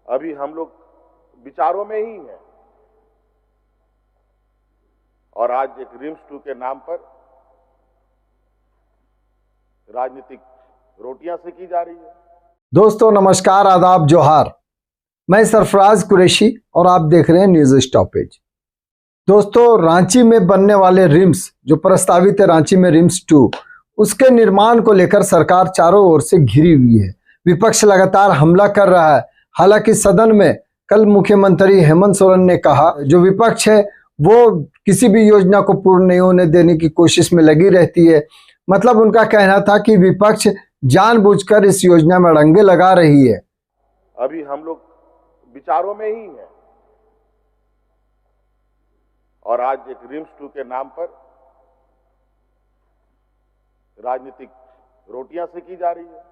अभी हम लोग विचारों में ही हैं और आज एक रिम्स 2 के नाम पर राजनीतिक रोटियां सेकी जा रही है। दोस्तों नमस्कार, आदाब, जोहार। मैं सरफराज कुरैशी और आप देख रहे हैं न्यूज स्टॉपेज। दोस्तों, रांची में बनने वाले रिम्स जो प्रस्तावित है, रांची में रिम्स 2, उसके निर्माण को लेकर सरकार चारों ओर से घिरी हुई है। विपक्ष लगातार हमला कर रहा है। हालांकि सदन में कल मुख्यमंत्री हेमंत सोरेन ने कहा जो विपक्ष है वो किसी भी योजना को पूर्ण नहीं होने देने की कोशिश में लगी रहती है। मतलब उनका कहना था कि विपक्ष जानबूझकर इस योजना में अड़ंगे लगा रही है। अभी हम लोग विचारों में ही हैं और आज एक रिम्स 2 के नाम पर राजनीतिक रोटियां सेकी जा रही है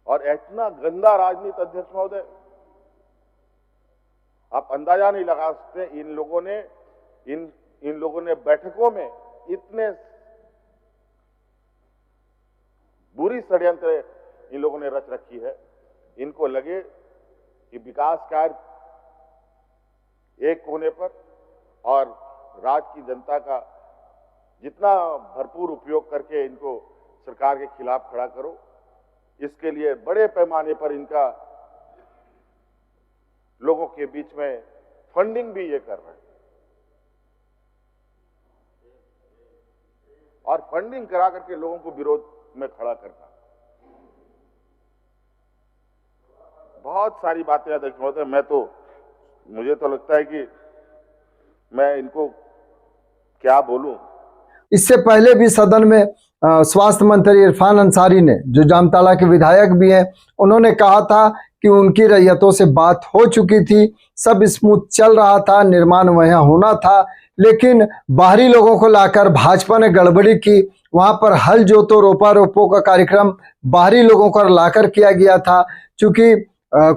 और इतना गंदा राजनीति, अध्यक्ष महोदय, आप अंदाजा नहीं लगा सकते। इन लोगों ने बैठकों में इतने बुरी षड्यंत्र इन लोगों ने रच रखी है। इनको लगे कि विकास कार्य एक कोने पर और राज्य की जनता का जितना भरपूर उपयोग करके इनको सरकार के खिलाफ खड़ा करो, इसके लिए बड़े पैमाने पर इनका लोगों के बीच में फंडिंग भी ये कर रहे हैं और फंडिंग करा करके लोगों को विरोध में खड़ा करना। बहुत सारी बातें अध्यक्ष महोदय, मुझे तो लगता है कि मैं इनको क्या बोलूं। इससे पहले भी सदन में स्वास्थ्य मंत्री इरफान अंसारी ने, जो जामताड़ा के विधायक भी हैं, उन्होंने कहा था कि उनकी रैयतों से बात हो चुकी थी, सब स्मूथ चल रहा था, निर्माण वहां होना था, लेकिन बाहरी लोगों को लाकर भाजपा ने गड़बड़ी की। वहां पर हल जोतो रोपा रोपो का कार्यक्रम बाहरी लोगों को लाकर किया गया था। चूंकि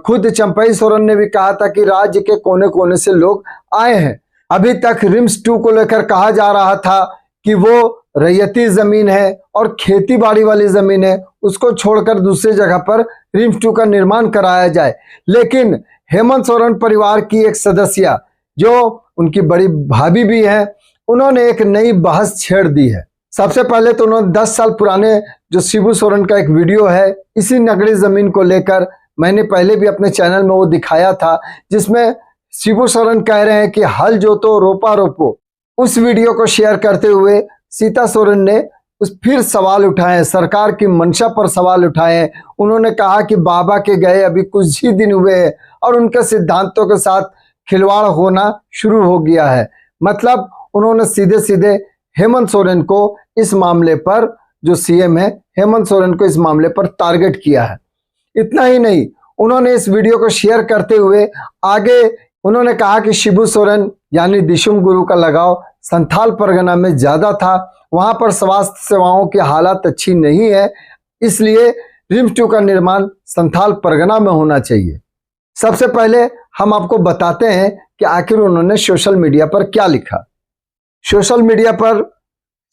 खुद चंपई सोरेन ने भी कहा था कि राज्य के कोने कोने से लोग आए हैं। अभी तक रिम्स 2 को लेकर कहा जा रहा था कि वो रैयती जमीन है और खेती बाड़ी वाली जमीन है, उसको छोड़कर दूसरी जगह पर रिम्स 2 का निर्माण कराया जाए। लेकिन हेमंत सोरेन परिवार की एक सदस्य, जो उनकी बड़ी भाभी भी है, उन्होंने एक नई बहस छेड़ दी है। सबसे पहले तो उन्होंने 10 साल पुराने जो शिबू सोरेन का एक वीडियो है इसी नगड़ी जमीन को लेकर, मैंने पहले भी अपने चैनल में वो दिखाया था, जिसमें शिबू सोरेन कह रहे हैं कि हल जोतो रोपा रोपो। उस वीडियो को शेयर करते हुए सीता सोरेन ने फिर सवाल उठाए, सरकार की मंशा पर सवाल उठाए। उन्होंने कहा कि बाबा के गए अभी कुछ ही दिन हुए हैं और उनके सिद्धांतों के साथ खिलवाड़ होना शुरू हो गया है। मतलब उन्होंने सीधे सीधे हेमंत सोरेन को इस मामले पर, जो सीएम है, हेमंत सोरेन को इस मामले पर टारगेट किया है। इतना ही नहीं, उन्होंने इस वीडियो को शेयर करते हुए आगे उन्होंने कहा कि शिबू सोरेन यानी दिशुम गुरु का लगाव संथाल परगना में ज्यादा था, वहां पर स्वास्थ्य सेवाओं की हालत अच्छी नहीं है, इसलिए रिम्स 2 का निर्माण संथाल परगना में होना चाहिए। सबसे पहले हम आपको बताते हैं कि आखिर उन्होंने सोशल मीडिया पर क्या लिखा। सोशल मीडिया पर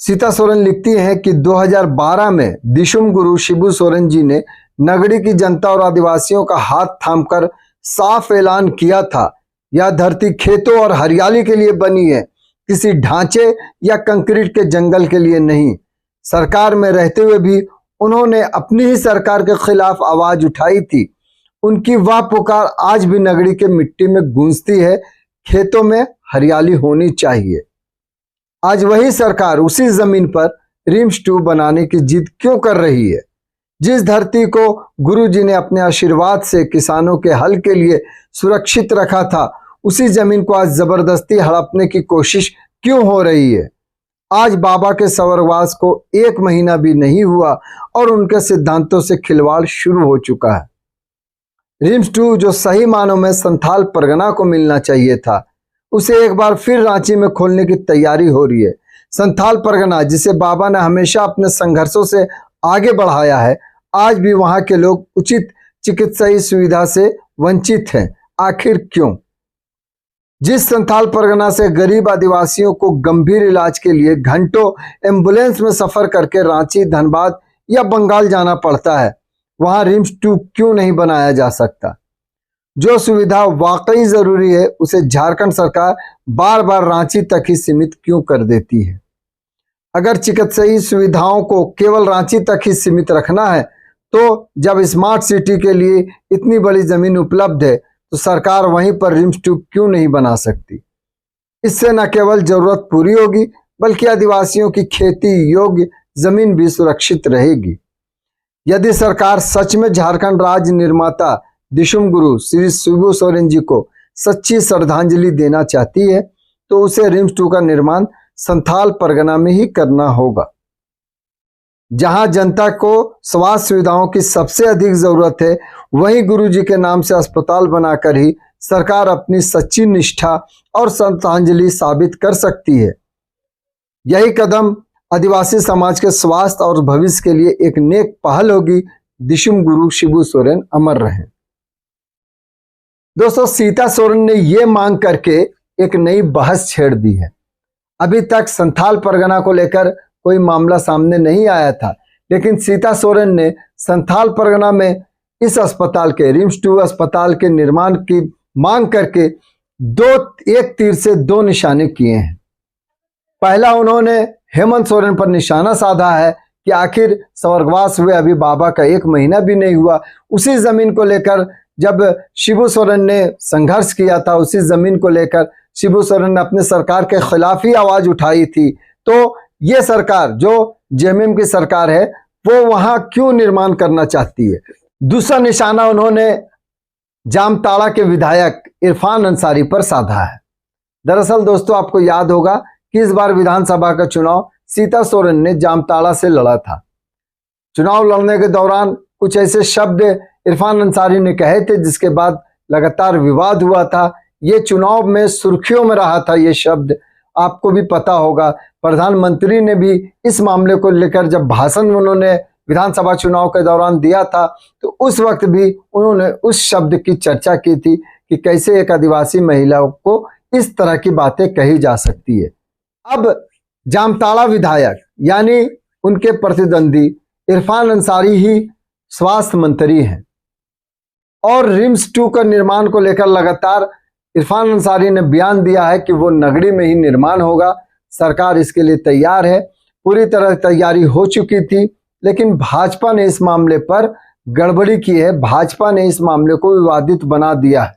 सीता सोरेन लिखती हैं कि 2012 में दिशुम गुरु शिबू सोरेन जी ने नगरी की जनता और आदिवासियों का हाथ थामकर साफ ऐलान किया था, यह धरती खेतों और हरियाली के लिए बनी है, किसी ढांचे या कंक्रीट के जंगल के लिए नहीं। सरकार में रहते हुए भी उन्होंने अपनी ही सरकार के खिलाफ आवाज उठाई थी। उनकी वह पुकार आज भी नगरी के मिट्टी में गूंजती है, खेतों में हरियाली होनी चाहिए। आज वही सरकार उसी जमीन पर रिम्स 2 बनाने की जिद क्यों कर रही है? जिस धरती को गुरुजी ने अपने आशीर्वाद से किसानों के हल के लिए सुरक्षित रखा था, उसी जमीन को आज जबरदस्ती हड़पने की कोशिश क्यों हो रही है? आज बाबा के स्वर्गवास को 1 महीना भी नहीं हुआ और उनके सिद्धांतों से खिलवाड़ शुरू हो चुका है। रिम्स 2 जो सही मानों में संथाल परगना को मिलना चाहिए था, उसे एक बार फिर रांची में खोलने की तैयारी हो रही है। संथाल परगना, जिसे बाबा ने हमेशा अपने संघर्षों से आगे बढ़ाया है, आज भी वहां के लोग उचित चिकित्साई सुविधा से वंचित हैं। आखिर क्यों? जिस संथाल परगना से गरीब आदिवासियों को गंभीर इलाज के लिए घंटों एम्बुलेंस में सफर करके रांची, धनबाद या बंगाल जाना पड़ता है, वहां रिम्स 2 क्यों नहीं बनाया जा सकता? जो सुविधा वाकई जरूरी है उसे झारखंड सरकार बार बार रांची तक ही सीमित क्यों कर देती है? अगर चिकित्सीय सुविधाओं को केवल रांची तक ही सीमित रखना है तो जब स्मार्ट सिटी के लिए इतनी बड़ी जमीन उपलब्ध है तो सरकार वहीं पर रिम्स-2 क्यों नहीं बना सकती? इससे न केवल जरूरत पूरी होगी बल्कि आदिवासियों की खेती योग्य जमीन भी सुरक्षित रहेगी। यदि सरकार सच में झारखंड राज्य निर्माता दिशुम गुरु श्री शिबू सोरेन जी को सच्ची श्रद्धांजलि देना चाहती है तो उसे रिम्स-2 का निर्माण संथाल परगना में ही करना होगा, जहां जनता को स्वास्थ्य सुविधाओं की सबसे अधिक जरूरत है। वहीं गुरु जी के नाम से अस्पताल बनाकर ही सरकार अपनी सच्ची निष्ठा और श्रद्धांजलि साबित कर सकती है। यही कदम आदिवासी समाज के स्वास्थ्य और भविष्य के लिए एक नेक पहल होगी। दिशुम गुरु शिबू सोरेन अमर रहें। दोस्तों, सीता सोरेन ने यह मांग करके एक नई बहस छेड़ दी है। अभी तक संथाल परगना को लेकर कोई मामला सामने नहीं आया था, लेकिन सीता सोरेन ने संथाल परगना में इस अस्पताल के रिम्स-2 अस्पताल के निर्माण की मांग करके एक तीर से दो निशाने किए हैं। पहला, उन्होंने हेमंत सोरेन पर निशाना साधा है कि आखिर स्वर्गवास हुए अभी बाबा का 1 महीना भी नहीं हुआ। उसी जमीन को लेकर जब शिबू सोरेन ने संघर्ष किया था, उसी जमीन को लेकर शिबू सोरेन ने अपने सरकार के खिलाफ ही आवाज उठाई थी। तो ये सरकार जो जेएमएम की सरकार है वो वहां क्यों निर्माण करना चाहती है? दूसरा निशाना उन्होंने जामताड़ा के विधायक इरफान अंसारी पर साधा है। दरअसल दोस्तों, आपको याद होगा कि इस बार विधानसभा का चुनाव सीता सोरेन ने जामताड़ा से लड़ा था। चुनाव लड़ने के दौरान कुछ ऐसे शब्द इरफान अंसारी ने कहे थे जिसके बाद लगातार विवाद हुआ था। ये चुनाव में सुर्खियों में रहा था ये शब्द, आपको भी पता होगा। प्रधानमंत्री ने भी इस मामले को लेकर जब भाषण उन्होंने विधानसभा चुनाव के दौरान दिया था तो उस वक्त भी उन्होंने उस शब्द की चर्चा की थी कि कैसे एक आदिवासी महिला को इस तरह की बातें कही जा सकती है। अब जामताड़ा विधायक यानी उनके प्रतिद्वंदी इरफान अंसारी ही स्वास्थ्य मंत्री हैं और रिम्स-2 का निर्माण को लेकर लगातार इरफान अंसारी ने बयान दिया है कि वो नगड़ी में ही निर्माण होगा। सरकार इसके लिए तैयार है, पूरी तरह तैयारी हो चुकी थी, लेकिन भाजपा ने इस मामले पर गड़बड़ी की है। भाजपा ने इस मामले को विवादित बना दिया है।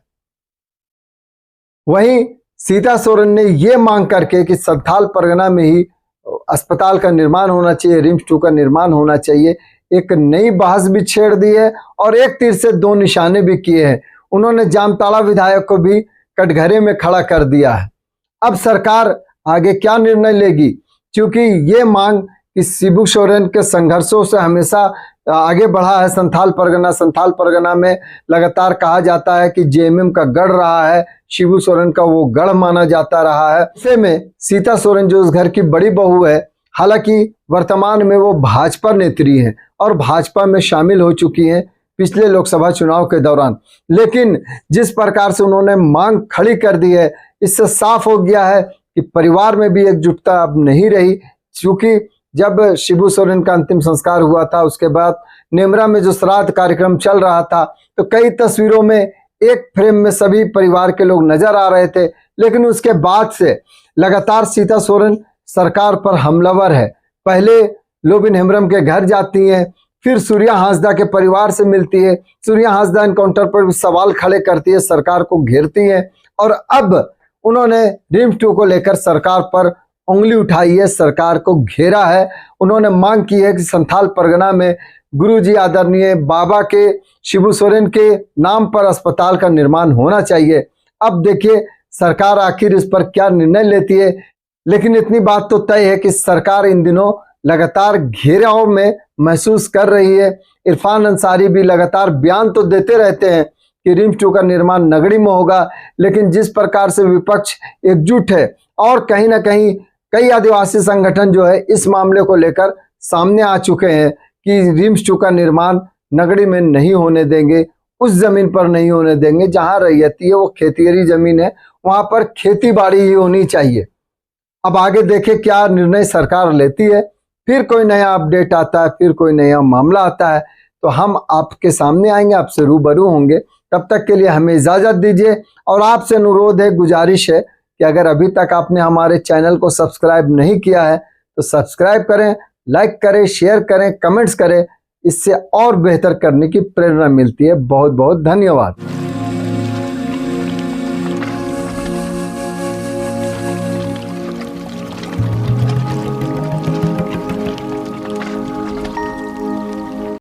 वहीं सीता सोरेन ने यह मांग करके कि संथाल परगना में ही अस्पताल का निर्माण होना चाहिए, रिम्स-2 का निर्माण होना चाहिए, एक नई बहस भी छेड़ दी है और एक तीर से दो निशाने भी किए हैं। उन्होंने जामताड़ा विधायक को भी कटघरे में खड़ा कर दिया है। अब सरकार आगे क्या निर्णय लेगी, क्योंकि ये मांग कि शिबू सोरेन के संघर्षों से हमेशा आगे बढ़ा है संथाल परगना में लगातार कहा जाता है कि जेएमएम का गढ़ रहा है, शिबू सोरेन का वो गढ़ माना जाता रहा है। ऐसे में सीता सोरेन जो उस घर की बड़ी बहू है, हालांकि वर्तमान में वो भाजपा नेत्री हैं और भाजपा में शामिल हो चुकी हैं पिछले लोकसभा चुनाव के दौरान, लेकिन जिस प्रकार से उन्होंने मांग खड़ी कर दी है इससे साफ हो गया है कि परिवार में भी एकजुटता अब नहीं रही। क्योंकि जब शिबू सोरेन का अंतिम संस्कार हुआ था उसके बाद नेमरा में जो श्राद्ध कार्यक्रम चल रहा था तो कई तस्वीरों में एक फ्रेम में सभी परिवार के लोग नजर आ रहे थे, लेकिन उसके बाद से लगातार सीता सोरेन सरकार पर हमलावर है। पहले लोबिन हेम्ब्रम के घर जाती हैं, फिर सूर्या हांसदा के परिवार से मिलती है, सूर्या हांसदा एनकाउंटर पर भी सवाल खड़े करती है, सरकार को घेरती है और अब उन्होंने रिम्स-2 को लेकर सरकार पर उंगली उठाई है, सरकार को घेरा है। उन्होंने मांग की है कि संथाल परगना में गुरुजी आदरणीय बाबा के शिबू सोरेन के नाम पर अस्पताल का निर्माण होना चाहिए। अब देखिए सरकार आखिर इस पर क्या निर्णय लेती है, लेकिन इतनी बात तो तय है कि सरकार इन दिनों लगातार घेराव में महसूस कर रही है। इरफान अंसारी भी लगातार बयान तो देते रहते हैं कि रिम्स-2 का निर्माण नगड़ी में होगा, लेकिन जिस प्रकार से विपक्ष एकजुट है और कहीं ना कहीं कई आदिवासी संगठन जो है इस मामले को लेकर सामने आ चुके हैं कि रिम्स-2 का निर्माण नगड़ी में नहीं होने देंगे, उस जमीन पर नहीं होने देंगे जहां रैयती है, वो खेतीरी जमीन है, वहां पर खेती बाड़ी ही होनी चाहिए। अब आगे देखें क्या निर्णय सरकार लेती है, फिर कोई नया अपडेट आता है, फिर कोई नया मामला आता है तो हम आपके सामने आएंगे, आपसे रूबरू होंगे। तब तक के लिए हमें इजाजत दीजिए। और आपसे अनुरोध है, गुजारिश है कि अगर अभी तक आपने हमारे चैनल को सब्सक्राइब नहीं किया है तो सब्सक्राइब करें, लाइक करें, शेयर करें, कमेंट्स करें। इससे और बेहतर करने की प्रेरणा मिलती है। बहुत बहुत धन्यवाद।